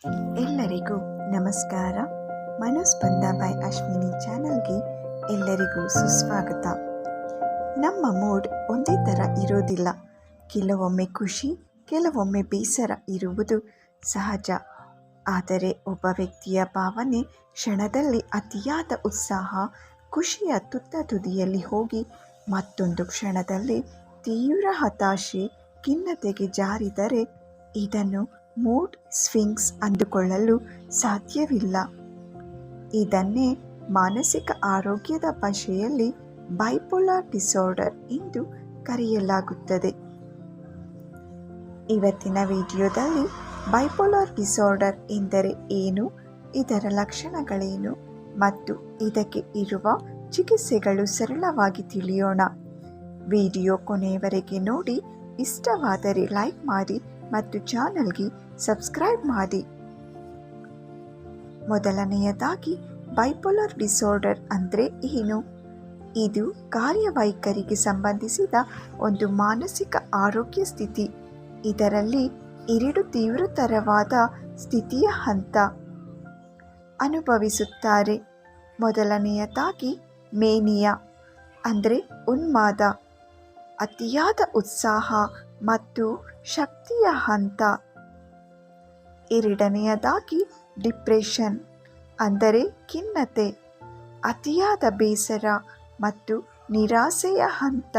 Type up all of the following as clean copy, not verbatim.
ಎಲ್ಲರಿಗೂ ನಮಸ್ಕಾರ. ಮನೋಸ್ಪಂದ ಬೈ ಅಶ್ವಿನಿ ಚಾನಲ್ಗೆ ಎಲ್ಲರಿಗೂ ಸುಸ್ವಾಗತ. ನಮ್ಮ ಮೂಡ್ ಒಂದೇ ಥರ ಇರೋದಿಲ್ಲ. ಕೆಲವೊಮ್ಮೆ ಖುಷಿ, ಕೆಲವೊಮ್ಮೆ ಬೇಸರ ಇರುವುದು ಸಹಜ. ಆದರೆ ಒಬ್ಬ ವ್ಯಕ್ತಿಯ ಭಾವನೆ ಕ್ಷಣದಲ್ಲಿ ಅತಿಯಾದ ಉತ್ಸಾಹ, ಖುಷಿಯ ತುದಿಯಲ್ಲಿ ಹೋಗಿ ಮತ್ತೊಂದು ಕ್ಷಣದಲ್ಲಿ ತೀವ್ರ ಹತಾಶೆ, ಖಿನ್ನತೆಗೆ ಜಾರಿದರೆ ಇದನ್ನು ಮೂಡ್ ಸ್ವಿಂಗ್ಸ್ ಅಂದುಕೊಳ್ಳಲು ಸಾಧ್ಯವಿಲ್ಲ. ಇದನ್ನೇ ಮಾನಸಿಕ ಆರೋಗ್ಯದ ಭಾಷೆಯಲ್ಲಿ ಬೈಪೋಲಾರ್ ಡಿಸಾರ್ಡರ್ ಎಂದು ಕರೆಯಲಾಗುತ್ತದೆ. ಇವತ್ತಿನ ವಿಡಿಯೋದಲ್ಲಿ ಬೈಪೋಲಾರ್ ಡಿಸಾರ್ಡರ್ ಎಂದರೆ ಏನು, ಇದರ ಲಕ್ಷಣಗಳೇನು ಮತ್ತು ಇದಕ್ಕೆ ಇರುವ ಚಿಕಿತ್ಸೆಗಳು ಸರಳವಾಗಿ ತಿಳಿಯೋಣ. ವಿಡಿಯೋ ಕೊನೆಯವರೆಗೆ ನೋಡಿ. ಇಷ್ಟವಾದರೆ ಲೈಕ್ ಮಾಡಿ ಮತ್ತು ಚಾನಲ್ಗೆ ಸಬ್ಸ್ಕ್ರೈಬ್ ಮಾಡಿ. ಮೊದಲನೆಯದಾಗಿ ಬೈಪೋಲಾರ್ ಡಿಸಾರ್ಡರ್ ಅಂದರೆ ಏನು? ಇದು ಕಾರ್ಯವೈಖರಿಗೆ ಸಂಬಂಧಿಸಿದ ಒಂದು ಮಾನಸಿಕ ಆರೋಗ್ಯ ಸ್ಥಿತಿ. ಇದರಲ್ಲಿ ಎರಡು ತೀವ್ರತರವಾದ ಸ್ಥಿತಿಯ ಹಂತ ಅನುಭವಿಸುತ್ತಾರೆ. ಮೊದಲನೆಯದಾಗಿ ಮೇನಿಯಾ ಅಂದರೆ ಉನ್ಮಾದ, ಅತಿಯಾದ ಉತ್ಸಾಹ ಮತ್ತು ಶಕ್ತಿಯ ಹಂತ. ಎರಡನೆಯದಾಗಿ ಡಿಪ್ರೆಷನ್ ಅಂದರೆ ಖಿನ್ನತೆ, ಅತಿಯಾದ ಬೇಸರ ಮತ್ತು ನಿರಾಸೆಯ ಹಂತ.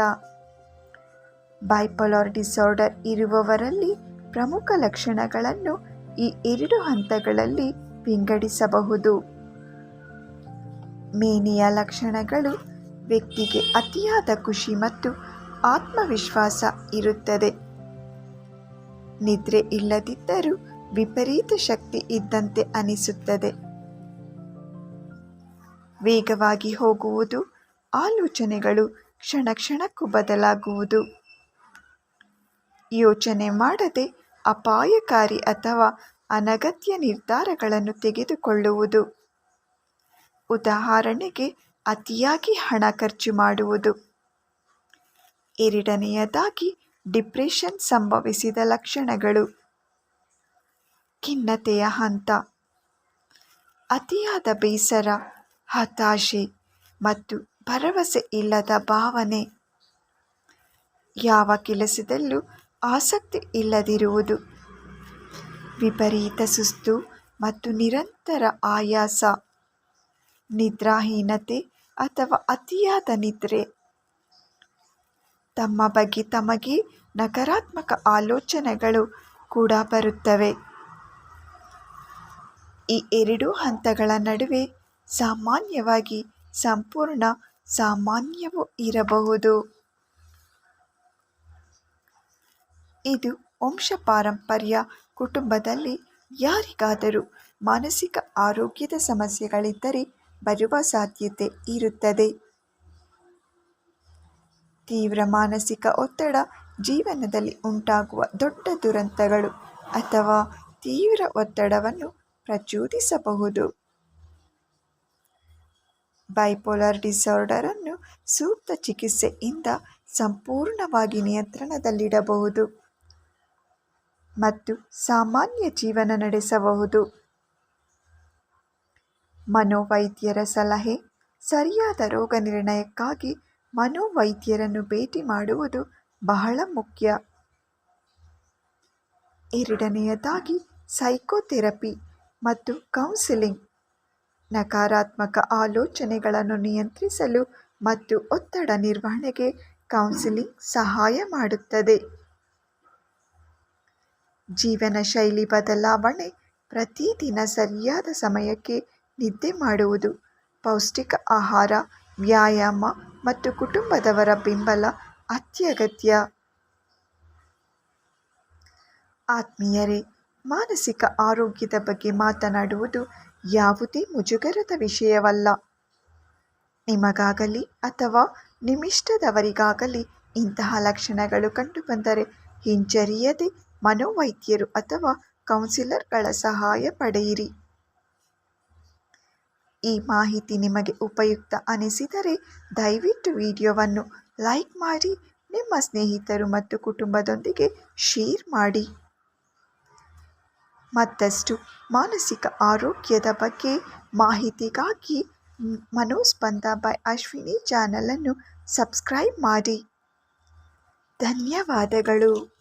ಬೈಪೋಲಾರ್ ಡಿಸಾರ್ಡರ್ ಇರುವವರಲ್ಲಿ ಪ್ರಮುಖ ಲಕ್ಷಣಗಳನ್ನು ಈ ಎರಡು ಹಂತಗಳಲ್ಲಿ ವಿಂಗಡಿಸಬಹುದು. ಮೇನಿಯಾ ಲಕ್ಷಣಗಳು: ವ್ಯಕ್ತಿಗೆ ಅತಿಯಾದ ಖುಷಿ ಮತ್ತು ಆತ್ಮವಿಶ್ವಾಸ ಇರುತ್ತದೆ. ನಿದ್ರೆ ಇಲ್ಲದಿದ್ದರೂ ವಿಪರೀತ ಶಕ್ತಿ ಇದ್ದಂತೆ ಅನಿಸುತ್ತದೆ. ವೇಗವಾಗಿ ಹೋಗುವುದು, ಆಲೋಚನೆಗಳು ಕ್ಷಣ ಕ್ಷಣಕ್ಕೂ ಬದಲಾಗುವುದು. ಯೋಚನೆ ಮಾಡದೆ ಅಪಾಯಕಾರಿ ಅಥವಾ ಅನಗತ್ಯ ನಿರ್ಧಾರಗಳನ್ನು ತೆಗೆದುಕೊಳ್ಳುವುದು. ಉದಾಹರಣೆಗೆ, ಅತಿಯಾಗಿ ಹಣ ಖರ್ಚು ಮಾಡುವುದು. ಎರಡನೆಯದಾಗಿ ಡಿಪ್ರೆಷನ್ ಸಂಭವಿಸಿದ ಲಕ್ಷಣಗಳು: ಖಿನ್ನತೆಯ ಹಂತ, ಅತಿಯಾದ ಬೇಸರ, ಹತಾಶೆ ಮತ್ತು ಭರವಸೆ ಇಲ್ಲದ ಭಾವನೆ. ಯಾವ ಕೆಲಸದಲ್ಲೂ ಆಸಕ್ತಿ ಇಲ್ಲದಿರುವುದು. ವಿಪರೀತ ಸುಸ್ತು ಮತ್ತು ನಿರಂತರ ಆಯಾಸ. ನಿದ್ರಾಹೀನತೆ ಅಥವಾ ಅತಿಯಾದ ನಿದ್ರೆ. ತಮ್ಮ ಬಗ್ಗೆ ತಮಗೆ ನಕಾರಾತ್ಮಕ ಆಲೋಚನೆಗಳು ಕೂಡ ಬರುತ್ತವೆ. ಈ ಎರಡು ಹಂತಗಳ ನಡುವೆ ಸಾಮಾನ್ಯವಾಗಿ ಸಂಪೂರ್ಣ ಸಾಮಾನ್ಯವೂ ಇರಬಹುದು. ಇದು ವಂಶಪಾರಂಪರ್ಯ, ಕುಟುಂಬದಲ್ಲಿ ಯಾರಿಗಾದರೂ ಮಾನಸಿಕ ಆರೋಗ್ಯದ ಸಮಸ್ಯೆಗಳಿದ್ದರೆ ಬರುವ ಸಾಧ್ಯತೆ ಇರುತ್ತದೆ. ತೀವ್ರ ಮಾನಸಿಕ ಒತ್ತಡ ಜೀವನದಲ್ಲಿ ಉಂಟಾಗುವ ದೊಡ್ಡ ದುರಂತಗಳು ಅಥವಾ ತೀವ್ರ ಒತ್ತಡವನ್ನು ಪ್ರಚೋದಿಸಬಹುದು. ಬೈಪೋಲಾರ್ ಡಿಸಾರ್ಡರ್ ಅನ್ನು ಸೂಕ್ತ ಚಿಕಿತ್ಸೆಯಿಂದ ಸಂಪೂರ್ಣವಾಗಿ ನಿಯಂತ್ರಣದಲ್ಲಿಡಬಹುದು ಮತ್ತು ಸಾಮಾನ್ಯ ಜೀವನ ನಡೆಸಬಹುದು. ಮನೋವೈದ್ಯರ ಸಲಹೆ: ಸರಿಯಾದ ರೋಗ ನಿರ್ಣಯಕ್ಕಾಗಿ ಮನೋವೈದ್ಯರನ್ನು ಭೇಟಿ ಮಾಡುವುದು ಬಹಳ ಮುಖ್ಯ. ಎರಡನೆಯದಾಗಿ ಸೈಕೋಥೆರಪಿ ಮತ್ತು ಕೌನ್ಸಿಲಿಂಗ್. ನಕಾರಾತ್ಮಕ ಆಲೋಚನೆಗಳನ್ನು ನಿಯಂತ್ರಿಸಲು ಮತ್ತು ಒತ್ತಡ ನಿರ್ವಹಣೆಗೆ ಕೌನ್ಸಿಲಿಂಗ್ ಸಹಾಯ ಮಾಡುತ್ತದೆ. ಜೀವನ ಶೈಲಿ ಬದಲಾವಣೆ: ಪ್ರತಿದಿನ ಸರಿಯಾದ ಸಮಯಕ್ಕೆ ನಿದ್ದೆ ಮಾಡುವುದು, ಪೌಷ್ಟಿಕ ಆಹಾರ, ವ್ಯಾಯಾಮ ಮತ್ತು ಕುಟುಂಬದವರ ಬೆಂಬಲ ಅತ್ಯಗತ್ಯ. ಆತ್ಮೀಯರೇ, ಮಾನಸಿಕ ಆರೋಗ್ಯದ ಬಗ್ಗೆ ಮಾತನಾಡುವುದು ಯಾವುದೇ ಮುಜುಗರದ ವಿಷಯವಲ್ಲ. ನಿಮಗಾಗಲಿ ಅಥವಾ ನಿಮ್ಮಿಷ್ಟದವರಿಗಾಗಲಿ ಇಂತಹ ಲಕ್ಷಣಗಳು ಕಂಡುಬಂದರೆ ಹಿಂಜರಿಯದೆ ಮನೋವೈದ್ಯರು ಅಥವಾ ಕೌನ್ಸಿಲರ್ಗಳ ಸಹಾಯ ಪಡೆಯಿರಿ. ಈ ಮಾಹಿತಿ ನಿಮಗೆ ಉಪಯುಕ್ತ ಅನಿಸಿದರೆ ದಯವಿಟ್ಟು ವಿಡಿಯೋವನ್ನು ಲೈಕ್ ಮಾಡಿ, ನಿಮ್ಮ ಸ್ನೇಹಿತರು ಮತ್ತು ಕುಟುಂಬದೊಂದಿಗೆ ಶೇರ್ ಮಾಡಿ. ಮತ್ತಷ್ಟು ಮಾನಸಿಕ ಆರೋಗ್ಯದ ಬಗ್ಗೆ ಮಾಹಿತಿಗಾಗಿ ಮನೋಸ್ಪಂದ ಬೈ ಅಶ್ವಿನಿ ಚಾನಲನ್ನು ಸಬ್ಸ್ಕ್ರೈಬ್ ಮಾಡಿ. ಧನ್ಯವಾದಗಳು.